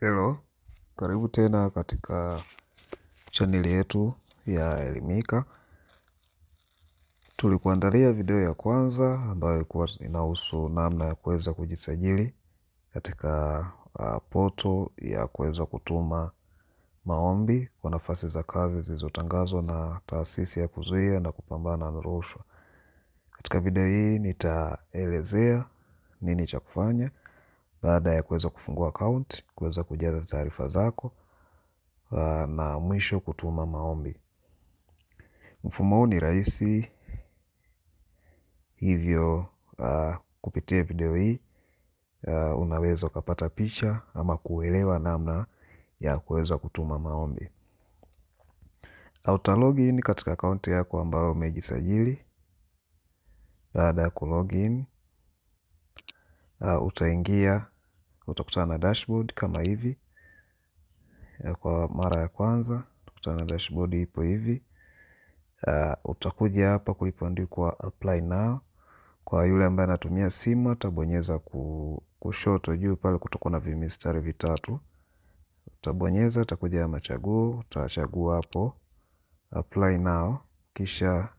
Hello, karibu tena katika chaneli yetu ya Elimika. Tulikuandalia video ya kwanza ambayo ilikuwa inahusu namna ya kuweza kujisajili katika poto ya kuweza kutuma maombi kwa nafasi za kazi zilizotangazwa na Taasisi ya Kuzuia na Kupambana na Rushwa. Katika video hii nitaelezea nini cha kufanya baada ya kuweza kufungua account, kuweza kujaza taarifa zako na mwisho kutuma maombi. Mfumo huu ni rahisi, hivyo kupitia video hii unaweza ukapata picha ama kuelewa namna ya kuweza kutuma maombi. Utalogin katika akaunti yako ambayo umejisajili. Baada ya kulogin, utaingia, utakutana na dashboard kama hivi. Kwa mara ya kwanza utakutana na dashboard ipo hivi. Utakuja hapa kulipoandikwa apply now. Kwa yule ambaye anatumia simu atabonyeza kushoto juu pale kutakuwa na vimistari vitatu. Utabonyeza, utakuja ya machaguo, utachagua hapo apply now, kisha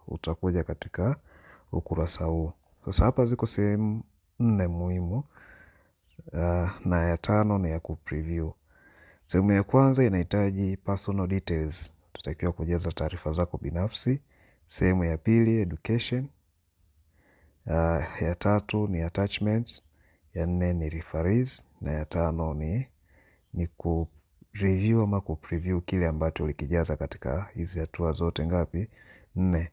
utakuja katika ukurasa huu. Sasa hapa ziko sehemu 4 muhimu na ya 5 ni ya kupreview. Sehemu ya kwanza inahitaji personal details. Tutakiwa kujaza taarifa zako binafsi. Sehemu ya pili education. Ya 3 ni attachments. Ya 4 ni referees. Na ya 5 ni ku-review ama ku-preview kile ambacho ulikijaza katika hizi hatua zote ngapi? 4.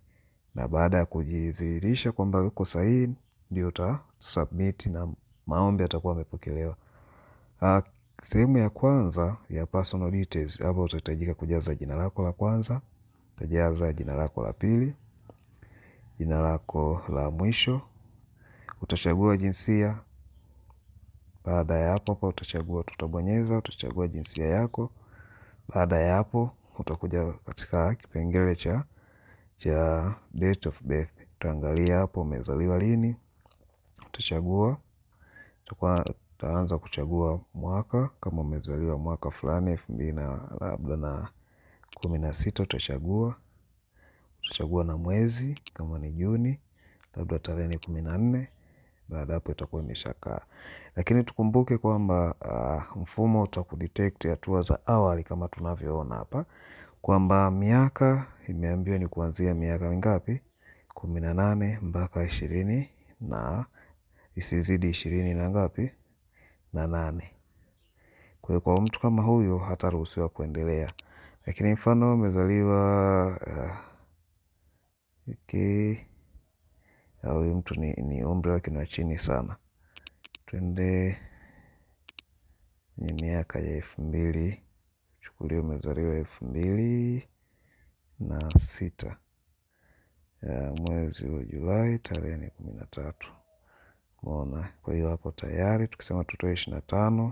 Na baada ya kujidhihirisha kwamba uko sahihi ndio utasubmit na maombi yatakuwa yamepokelewa. Sehemu ya kwanza ya personal details, hapa utahitajika kujaza jina lako la kwanza, utajaza jina lako la pili, jina lako la mwisho, utachagua jinsia. Baada ya hapo tutabonyeza, utachagua jinsia yako. Baada ya hapo utakuja katika kipengele cha date of birth. Utaangalia hapo umezaliwa lini. Utachagua, utaanza kuchagua mwaka kama umezaliwa mwaka fulani 2016 utachagua na mwezi kama ni Juni labda tarehe 14. Baada hapo itakuwa imeshakaa. Lakini tukumbuke kwamba mfumo utakudetect hatua za awali kama tunavyoona hapa kwamba miaka imeambiwa ni kuanzia miaka mingapi? 18 mpaka 20 na isizidi 20 na ngapi? Na 8. Kwa hiyo kwa mtu kama huyo hataruhusiwa kuendelea. Lakini mfano umezaliwa huyu mtu ni umri wake ni wa chini sana. Twende kwenye miaka ya 2000. Chukulia umezaliwa 2006. Mwezi wa Julai tarehe ni 13. Umeona? Kwa hiyo hapo tayari tukisema tutoe 25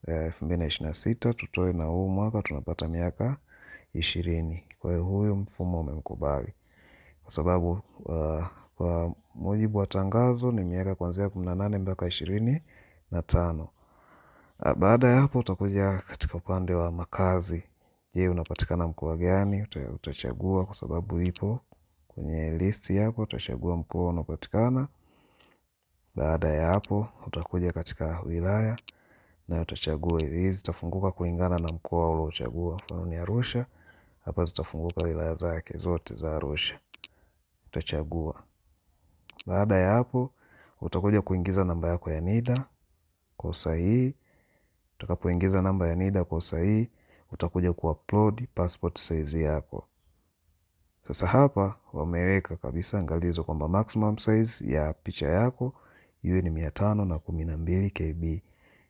2026 tutoe na huu mwaka tunapata miaka 20. Kwa hiyo huyu mfumo umemkubali. Kwa sababu kwa mujibu wa tangazo ni miaka kuanzia 18 mpaka 25. Baada ya hapo utakuja katika upande wa makazi. Je, unapatikana mkoa gani? Utachagua kwa sababu ipo kwenye listi yako, utachagua mkoa unapatikana. Baada ya hapo utakuja katika wilaya na utachagua hizi zitafunguka kulingana na mkoa uliochagua. Mfano ni Arusha, hapa zitafunguka wilaya zake zote za Arusha. Utachagua. Baada ya hapo utakuja kuingiza namba yako ya NIDA kwa usahihi. Utakapoingiza namba ya NIDA kwa usahihi utakuja kuupload passport size yako. Sasa hapa wameweka kabisa angalizo kwamba maximum size ya picha yako iwe ni 512 KB.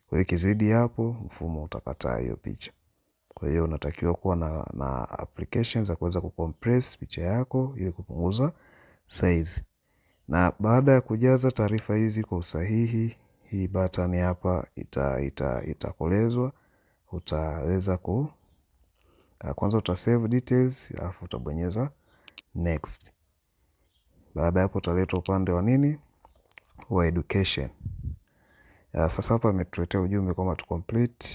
Kwa hiyo ikizidi hapo mfumo utakataa hiyo picha. Kwa hiyo unatakiwa kuwa na applications za kuweza kucompress picha yako ili kupunguza size. Na baada ya kujaza taarifa hizi kwa usahihi, hii button hapa itakolezwa. Utaweza kwanza utasave details, alafu utabonyeza next. Baada hapo utaleta upande wa nini? Wa education. Sasa hapa ametuletea ujumbe kwamba to complete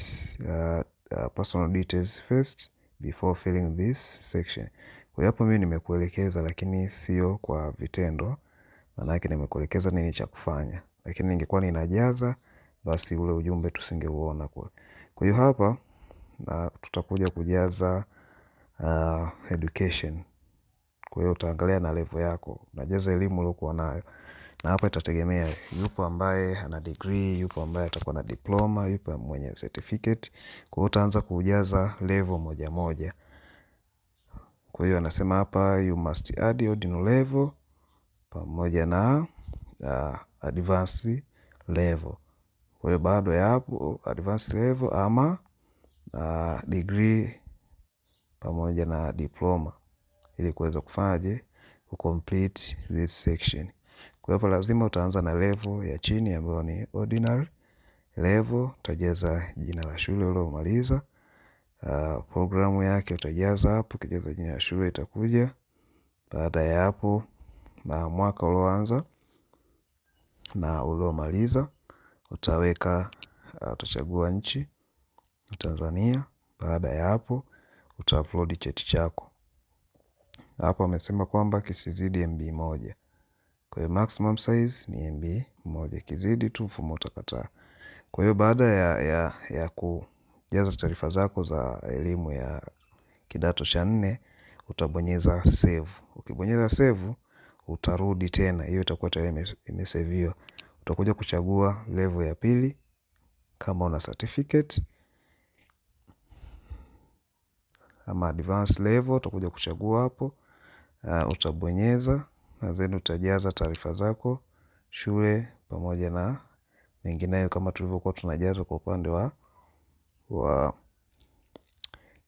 personal details first before filling this section. Kwa hiyo hapo mimi nimekuelekeza, lakini sio kwa vitendo. Maana yake nimekuelekeza nini cha kufanya, lakini ningekuwa ninajaza basi ule ujumbe tusingeuona kwa. Kwa hiyo hapa tutakuja kujaza education. Kwa hiyo utaangalia na level yako, unajaza elimu uliokuwa nayo. Na hapa itategemea yupo ambaye ana degree, yupo ambaye atakuwa na diploma, yupo mwenye certificate. Kwa hiyo utaanza kujaza level moja moja. Kwa hiyo anasema hapa you must add ordinary level pamoja na advanced level. Kwa hiyo bado ya hapo advanced level ama degree pamoja na diploma ili kuweza kufanyaje complete this section. Kwa hiyo lazima utaanza na level ya chini ambayo ni ordinary level. Utajaza jina la shule uliomaliza, programu yake utajaza hapo, ukijaza jina la shule itakuja. Baada ya hapo na mwaka ulioanza na uliomaliza utaweka, utachagua nchi Tanzania. Baada ya hapo utaupload cheti chako. Hapo amesema kwamba kisizidi MB 1. Kwa hiyo maximum size ni MB 1, kizidi tu mfumo utakataa. Kwa hiyo baada ya kujaza taarifa zako za elimu ya kidato cha 4 utabonyeza save. Ukibonyeza save utarudi tena, hiyo itakuwa tayari imesaviwa. Utakuja kuchagua level ya pili kama una certificate ama advanced level, utakuja kuchagua hapo. Utabonyeza na then utajaza taarifa zako, shule pamoja na mengineyo kama tulivyokuwa tunajaza kwa upande wa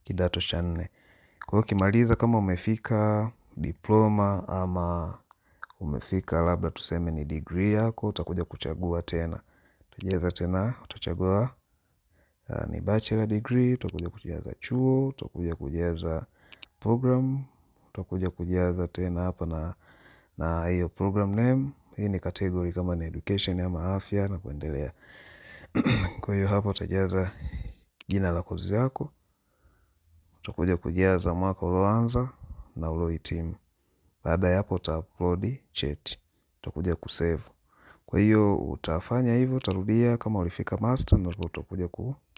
kidato cha 4. Kwa hiyo ukimaliza, kama umefika diploma ama umefika labda tuseme ni degree yako, utakuja kuchagua tena. Utajaza tena, utachagua ni bachelor degree, utakuja kujaza chuo, utakuja kujaza program, utakuja kujaza tena hapa na hiyo program name. Hii ni category kama ni education ama afya na kuendelea. Kwa hiyo hapo utajaza jina la kozi yako, utakuja kujaza mwaka ulioanza na uliohitimu. Baada ya hapo utaupload cheti, utakuja kusave. Kwa hiyo utafanya hivyo, utarudia kama ulifika master, na utakuja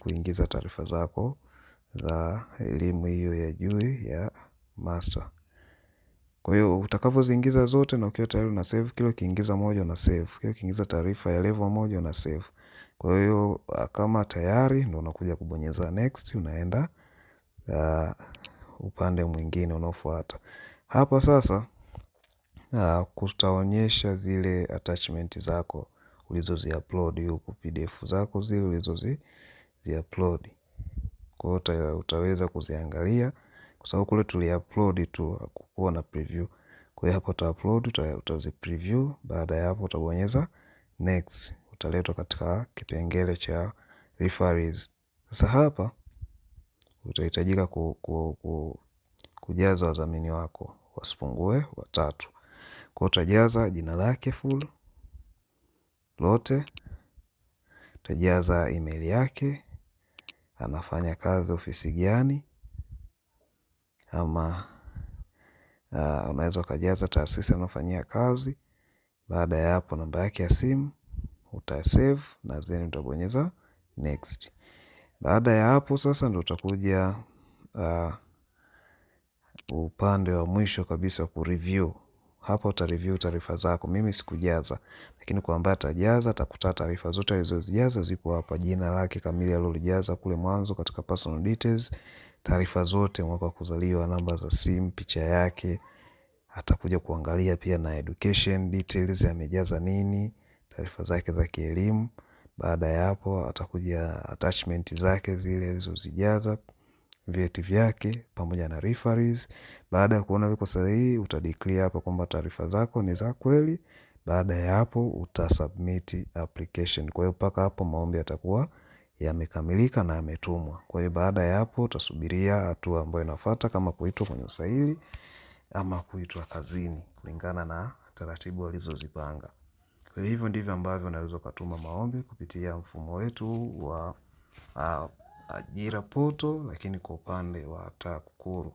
kuingiza taarifa zako za elimu hiyo ya juu ya master. Kwa hiyo utakavyoziingiza zote na ukiwa tayari una save, kile kiingiza moja una save, kile kiingiza taarifa ya level moja una save. Kwa hiyo kama tayari, ndio unakuja kubonyeza next, unaenda upande mwingine unaofuata. Hapa sasa kutaonyesha zile attachment zako ulizozi-upload huko, PDF zako zile ulizozi-upload. Kwa hiyo utaweza kuziangalia kwa sababu kule tuli-upload tu, hakukuwa na preview. Kwa hiyo hapo uta-upload, utazi-preview. Baada ya hapo utabonyeza next, utaletwa katika kipengele cha referees. Sasa hapa utahitajika kujaza wadhamini wako wasipungue 3. Kwa utajaza jina lake full lote, utajaza email yake, anafanya kazi ofisi gani, ama unaweza ukajaza taasisi anafanyia kazi. Baada ya hapo namba yake ya simu utasave na then utabonyeza next. Baada ya hapo sasa ndio utakuja upande wa mwisho kabisa kureview. Hapa utareview taarifa zako. Mimi sikujaza, lakini kwa ambaye atajaza atakuta taarifa zote alizozijaza zipo hapa. Jina lake kamili alilojaza kule mwanzo katika personal details, taarifa zote, mwaka wa kuzaliwa, namba za simu, picha yake. Atakuja kuangalia pia na education details, amejaza nini, taarifa zake za kielimu. Baada ya hapo atakuja attachment zake zile alizozijaza, vyeti vyake pamoja na referees. Baada ya kuona viko sahihi, utadeclare hapa kwamba taarifa zako ni za kweli. Baada ya hapo utasubmit application. Kwa hiyo mpaka hapo maombi yatakuwa yamekamilika na yametumwa. Kwa hiyo baada ya hapo utasubiria hatua ambayo inafuata, kama kuitwa kwenye usaili ama kuitwa kazini kulingana na taratibu walizozipanga. Kwa Kwa hivyo ndivyo ambavyo unaweza ukatuma maombi kupitia mfumo wetu wa ajira poto, lakini kwa upande wa TAKUKURU.